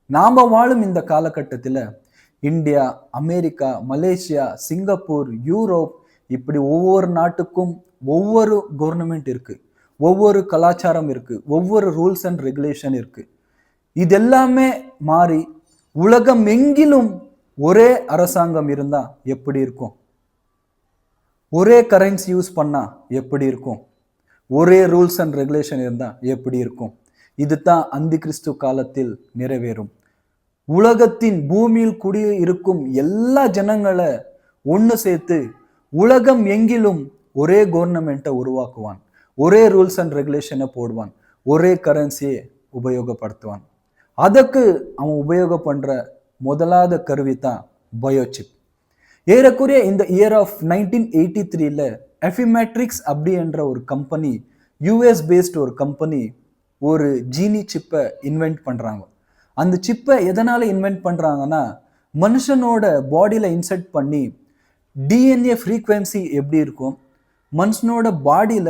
நாம வாழும் இந்த காலகட்டத்தில் India, America, Malaysia, Singapore, Europe இப்படி ஒவ்வொரு நாட்டுக்கும் ஒவ்வொரு கவர்மெண்ட் இருக்கு. ஒவ்வொரு கலாச்சாரம் இருக்கு. ஒவ்வொரு ரூல்ஸ் அண்ட் ரெகுலேஷன் இருக்கு. இதெல்லாமே மாறி உலகம் எங்கிலும் ஒரே அரசாங்கம் இருந்தா எப்படி இருக்கும்? ஒரே கரன்சி யூஸ் பண்ணா எப்படி இருக்கும்? ஒரே ரூல்ஸ் அண்ட் ரெகுலேஷன் இருந்தா எப்படி இருக்கும்? இதுதான் அந்தி கிறிஸ்து காலத்தில் நிறைவேறும். உலகத்தின் பூமியில் குடிய இருக்கும் எல்லா ஜனங்களை ஒன்று சேர்த்து உலகம் எங்கிலும் ஒரே கவர்மெண்ட்டை உருவாக்குவான். ஒரே ரூல்ஸ் அண்ட் ரெகுலேஷனை போடுவான். ஒரே கரன்சியை உபயோகப்படுத்துவான். அதுக்கு அவன் உபயோகம் பண்ற முதலாவது கருவி தான் பயோசிப். ஏறக்குறைய இந்த இயர் ஆஃப் 1983ல எஃபிமேட்ரிக்ஸ் அப்படி என்ற ஒரு கம்பெனி, யூஎஸ் பேஸ்ட் ஒரு கம்பெனி ஒரு ஜீனி சிப்பை இன்வென்ட் பண்றாங்க. அந்த சிப்பை எதனால இன்வென்ட் பண்றாங்கன்னா, மனுஷனோட பாடியில இன்செர்ட் பண்ணி டிஎன்ஏ ஃப்ரீக்வன்சி எப்படி இருக்கும், மனுஷனோட பாடியில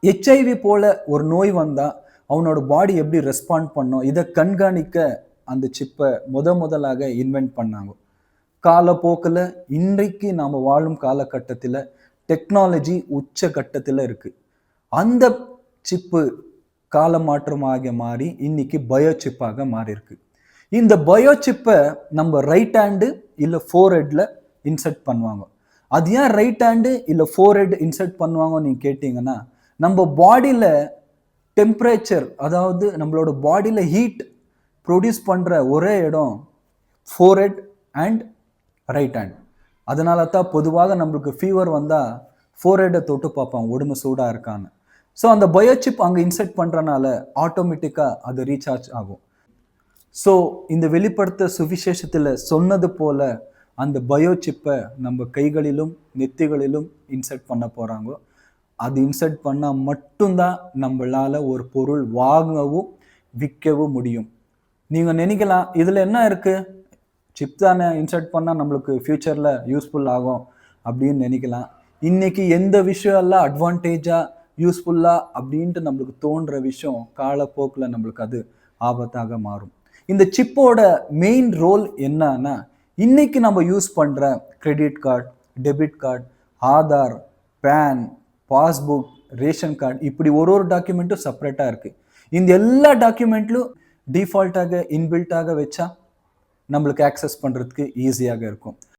ஹெச்ஐவி போல ஒரு நோய் வந்தா அவனோட பாடி எப்படி ரெஸ்பாண்ட் பண்ணும், இதை கண்காணிக்க அந்த சிப்பை முதலாக இன்வென்ட் பண்ணாங்க. காலப்போக்கில் இன்றைக்கு நாம் வாழும் காலகட்டத்தில் டெக்னாலஜி உச்ச கட்டத்தில் இருக்கு. அந்த சிப்பு கால மாற்றமாக மாறி இன்னைக்கு பயோ சிப்பாக மாறி இருக்கு. இந்த பயோ சிப்பை நம்ம ரைட் ஹேண்டு இல்லை ஃபோர் ஹெட்ல இன்சர்ட் பண்ணுவாங்க. அது ஏன் ரைட் ஹேண்டு இல்லை ஃபோர் ஹெட் இன்சர்ட் பண்ணுவாங்கன்னு நீங்க கேட்டீங்கன்னா, நம்ம பாடியில டெம்பரேச்சர், அதாவது நம்மளோட பாடியில ஹீட் ப்ரொடியூஸ் பண்ற ஒரே இடம் four head and right hand. அதனால தான் பொதுவாக நம்மளுக்கு ஃபீவர் வந்தால் ஃபோர் ஹெட்டை தொட்டு பார்ப்பான் உடம்பு சூடாக இருக்கான்னு. ஸோ அந்த பயோசிப் அங்கே இன்செர்ட் பண்ணுறனால ஆட்டோமேட்டிக்காக அது ரீசார்ஜ் ஆகும். ஸோ இந்த வெளிப்படுத்த சுவிசேஷத்தில் சொன்னது போல அந்த பயோசிப்பை நம்ம கைகளிலும் நெத்திகளிலும் இன்செர்ட் பண்ண போகிறாங்க. அது இன்செர்ட் பண்ணால் மட்டும்தான் நம்மளால் ஒரு பொருள் வாங்கவும் விற்கவும் முடியும். நீங்கள் நினைக்கலாம், இதில் என்ன இருக்குது, சிப் தானே, இன்சர்ட் பண்ணால் நம்மளுக்கு ஃப்யூச்சரில் யூஸ்ஃபுல் ஆகும் அப்படின்னு நினைக்கலாம். இன்னைக்கு எந்த விஷயம் எல்லாம் அட்வான்டேஜாக யூஸ்ஃபுல்லாக அப்படின்ட்டு நம்மளுக்கு தோன்ற விஷயம் காலப்போக்கில் நம்மளுக்கு அது ஆபத்தாக மாறும். இந்த சிப்போட மெயின் ரோல் என்னன்னா, இன்னைக்கு நம்ம யூஸ் பண்ணுற credit card, debit card, Aadhaar, PAN, passbook, ration card இப்படி ஒரு டாக்குமெண்ட்டும் செப்பரேட்டாக இருக்குது. இந்த எல்லா டாக்குமெண்ட்லும் டிஃபால்ட்டாக இன்பில்ட்டாக வச்சா நம்மளுக்கு ஆக்சஸ் பண்ணுறதுக்கு ஈஸியாக இருக்கும்.